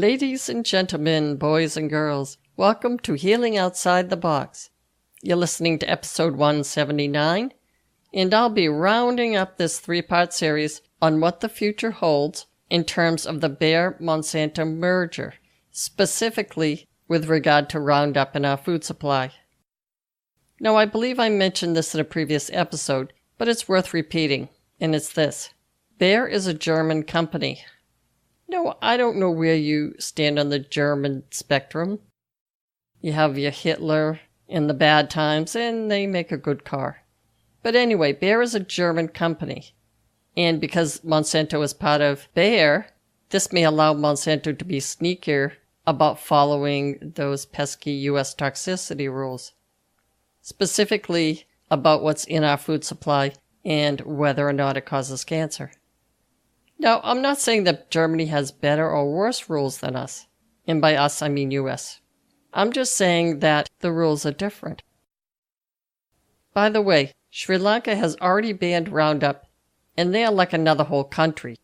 Ladies and gentlemen, boys and girls, welcome to Healing Outside the Box. You're listening to episode 179, and I'll be rounding up this three-part series on what the future holds in terms of the Bayer-Monsanto merger, specifically with regard to Roundup in our food supply. Now, I believe I mentioned this in a previous episode, but it's worth repeating, and it's this. Bayer is a German company. No, I don't know where you stand on the German spectrum. You have your Hitler in the bad times, and they make a good car. But anyway, Bayer is a German company. And because Monsanto is part of Bayer, this may allow Monsanto to be sneakier about following those pesky U.S. toxicity rules. Specifically about what's in our food supply and whether or not it causes cancer. Now, I'm not saying that Germany has better or worse rules than us. And by us, I mean US. I'm just saying that the rules are different. By the way, Sri Lanka has already banned Roundup, and they are like another whole country.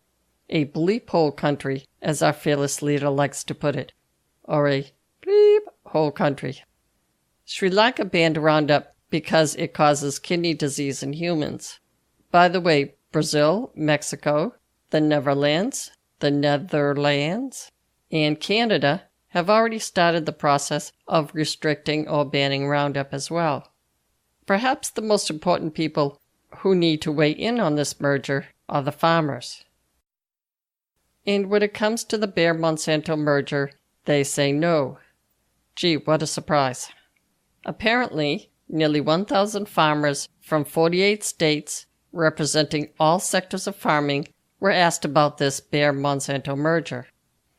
A bleep whole country, as our fearless leader likes to put it. Or a bleep whole country. Sri Lanka banned Roundup because it causes kidney disease in humans. By the way, Brazil, Mexico, the Netherlands, and Canada have already started the process of restricting or banning Roundup as well. Perhaps the most important people who need to weigh in on this merger are the farmers. And when it comes to the Bayer-Monsanto merger, they say no. Gee, what a surprise. Apparently, nearly 1,000 farmers from 48 states, representing all sectors of farming, were asked about this Bayer-Monsanto merger.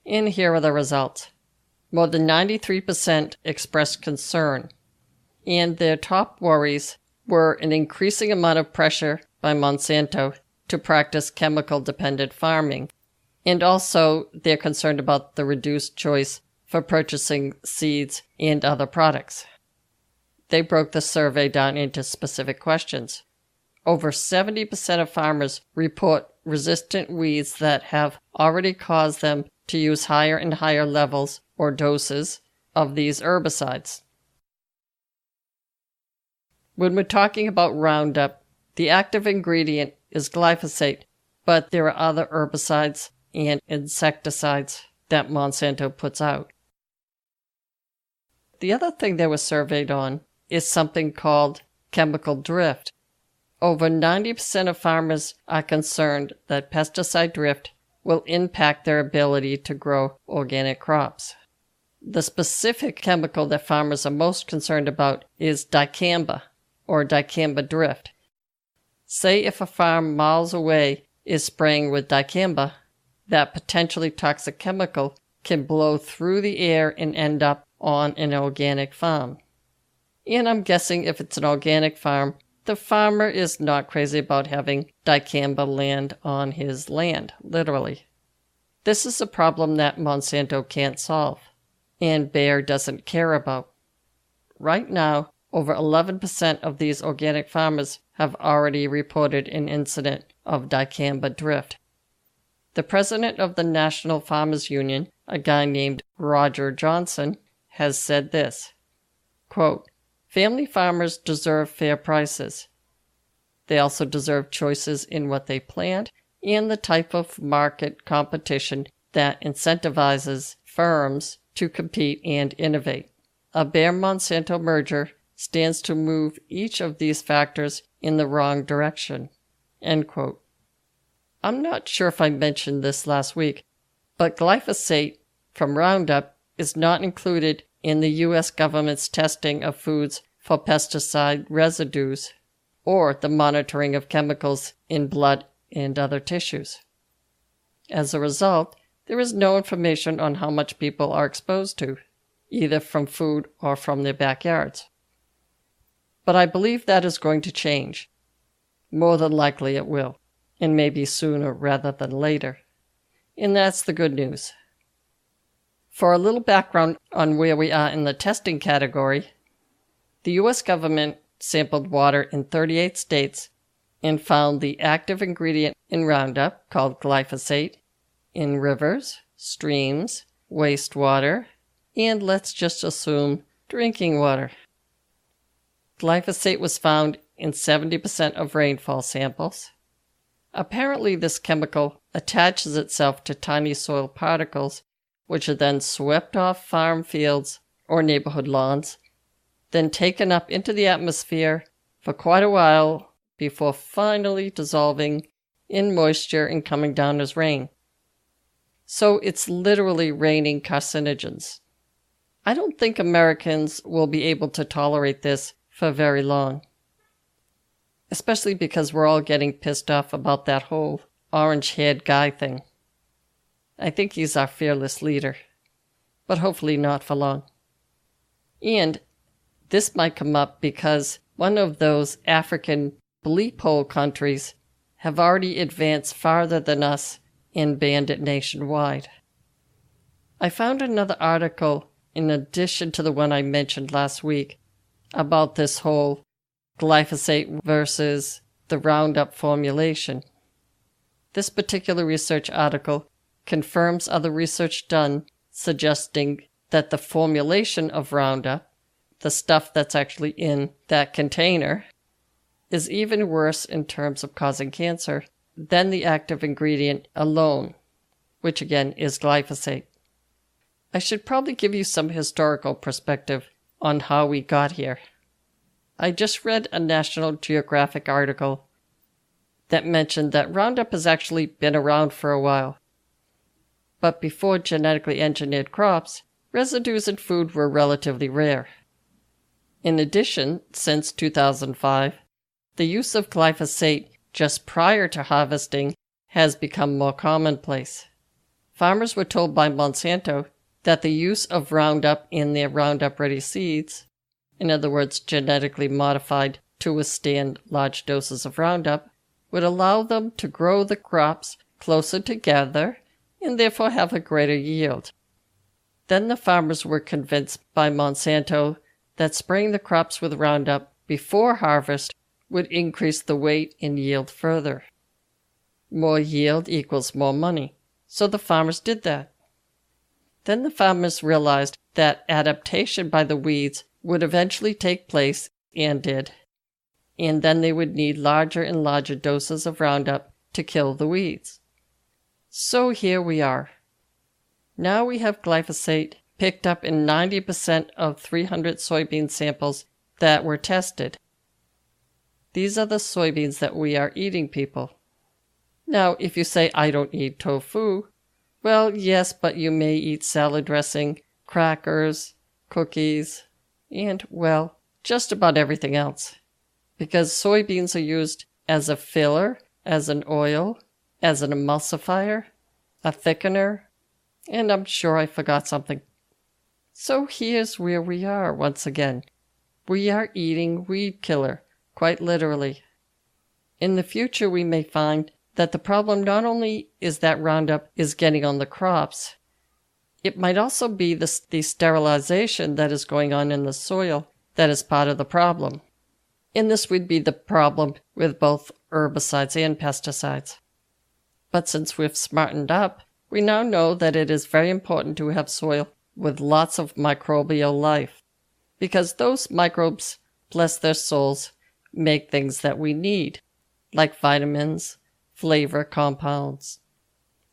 And here are the results. More than 93% expressed concern, and their top worries were an increasing amount of pressure by Monsanto to practice chemical-dependent farming, and also they're concerned about the reduced choice for purchasing seeds and other products. They broke the survey down into specific questions. Over 70% of farmers report resistant weeds that have already caused them to use higher and higher levels or doses of these herbicides. When we're talking about Roundup, the active ingredient is glyphosate, but there are other herbicides and insecticides that Monsanto puts out. The other thing they were surveyed on is something called chemical drift. Over 90% of farmers are concerned that pesticide drift will impact their ability to grow organic crops. The specific chemical that farmers are most concerned about is dicamba, or dicamba drift. Say if a farm miles away is spraying with dicamba, that potentially toxic chemical can blow through the air and end up on an organic farm. And I'm guessing if it's an organic farm, the farmer is not crazy about having dicamba land on his land, literally. This is a problem that Monsanto can't solve, and Bayer doesn't care about. Right now, over 11% of these organic farmers have already reported an incident of dicamba drift. The president of the National Farmers Union, a guy named Roger Johnson, has said this, quote, "Family farmers deserve fair prices. They also deserve choices in what they plant and the type of market competition that incentivizes firms to compete and innovate. A Bayer-Monsanto merger stands to move each of these factors in the wrong direction." End quote. I'm not sure if I mentioned this last week, but glyphosate from Roundup is not included in the U.S. government's testing of foods for pesticide residues or the monitoring of chemicals in blood and other tissues. As a result, there is no information on how much people are exposed to, either from food or from their backyards. But I believe that is going to change. More than likely it will, and maybe sooner rather than later. And that's the good news. For a little background on where we are in the testing category, the U.S. government sampled water in 38 states and found the active ingredient in Roundup, called glyphosate, in rivers, streams, wastewater, and let's just assume drinking water. Glyphosate was found in 70% of rainfall samples. Apparently, this chemical attaches itself to tiny soil particles, which are then swept off farm fields or neighborhood lawns, then taken up into the atmosphere for quite a while before finally dissolving in moisture and coming down as rain. So it's literally raining carcinogens. I don't think Americans will be able to tolerate this for very long, especially because we're all getting pissed off about that whole orange-haired guy thing. I think he's our fearless leader, but hopefully not for long. And this might come up because one of those African bleep hole countries have already advanced farther than us and banned it nationwide. I found another article in addition to the one I mentioned last week about this whole glyphosate versus the roundup formulation. This particular research article confirms other research done suggesting that the formulation of roundup, the stuff that's actually in that container, is even worse in terms of causing cancer than the active ingredient alone, which again is glyphosate. I should probably give you some historical perspective on how we got here. I just read a National Geographic article that mentioned that Roundup has actually been around for a while. But before genetically engineered crops, residues in food were relatively rare. In addition, since 2005, the use of glyphosate just prior to harvesting has become more commonplace. Farmers were told by Monsanto that the use of Roundup in their Roundup-ready seeds, in other words, genetically modified to withstand large doses of Roundup, would allow them to grow the crops closer together and therefore have a greater yield. Then the farmers were convinced by Monsanto that spraying the crops with Roundup before harvest would increase the weight and yield further. More yield equals more money, so the farmers did that. Then the farmers realized that adaptation by the weeds would eventually take place, and did, and then they would need larger and larger doses of Roundup to kill the weeds. So here we are. Now we have glyphosate picked up in 90% of 300 soybean samples that were tested. These are the soybeans that we are eating, people. Now, if you say, I don't eat tofu, well, yes, but you may eat salad dressing, crackers, cookies, and, well, just about everything else. Because soybeans are used as a filler, as an oil, as an emulsifier, a thickener, and I'm sure I forgot something. So here's where we are once again. We are eating weed killer, quite literally. In the future, we may find that the problem not only is that Roundup is getting on the crops, it might also be the sterilization that is going on in the soil that is part of the problem. And this would be the problem with both herbicides and pesticides. But since we've smartened up, we now know that it is very important to have soil with lots of microbial life, because those microbes, bless their souls, make things that we need, like vitamins, flavor compounds,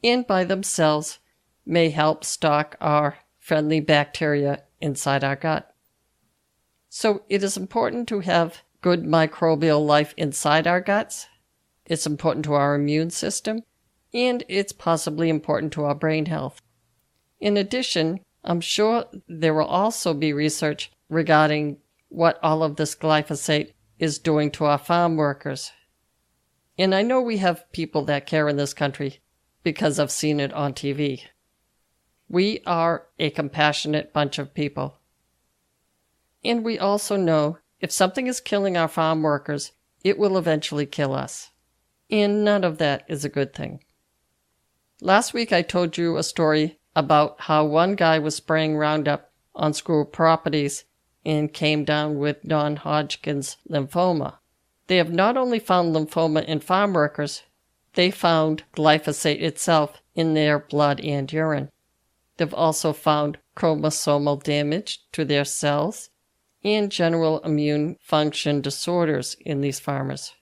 and by themselves may help stock our friendly bacteria inside our gut. So it is important to have good microbial life inside our guts. It's important to our immune system, and it's possibly important to our brain health. In addition, I'm sure there will also be research regarding what all of this glyphosate is doing to our farm workers. And I know we have people that care in this country because I've seen it on TV. We are a compassionate bunch of people. And we also know if something is killing our farm workers, it will eventually kill us. And none of that is a good thing. Last week I told you a story about how one guy was spraying Roundup on school properties and came down with non-Hodgkin's lymphoma. They have not only found lymphoma in farm workers, they found glyphosate itself in their blood and urine. They've also found chromosomal damage to their cells and general immune function disorders in these farmers.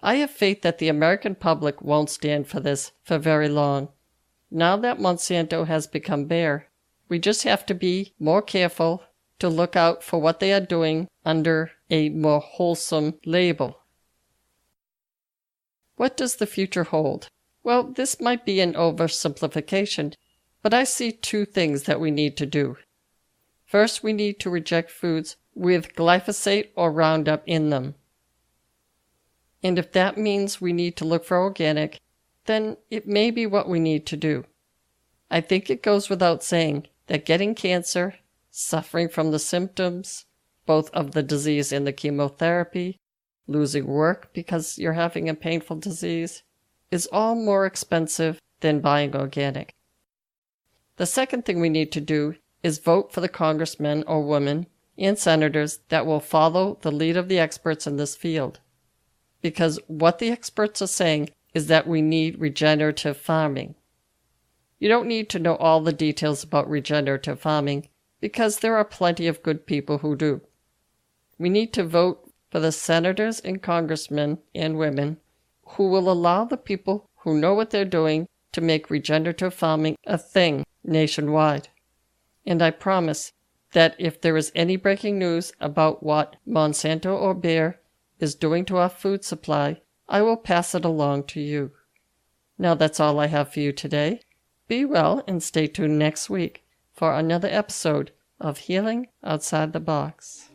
I have faith that the American public won't stand for this for very long. Now that Monsanto has become Bayer, we just have to be more careful to look out for what they are doing under a more wholesome label. What does the future hold? Well, this might be an oversimplification, but I see two things that we need to do. First, we need to reject foods with glyphosate or Roundup in them. And if that means we need to look for organic, then it may be what we need to do. I think it goes without saying that getting cancer, suffering from the symptoms, both of the disease and the chemotherapy, losing work because you're having a painful disease, is all more expensive than buying organic. The second thing we need to do is vote for the congressmen or women and senators that will follow the lead of the experts in this field. Because what the experts are saying is that we need regenerative farming. You don't need to know all the details about regenerative farming because there are plenty of good people who do. We need to vote for the senators and congressmen and women who will allow the people who know what they're doing to make regenerative farming a thing nationwide. And I promise that if there is any breaking news about what Monsanto or Bayer is doing to our food supply, I will pass it along to you. Now that's all I have for you today. Be well and stay tuned next week for another episode of Healing Outside the Box.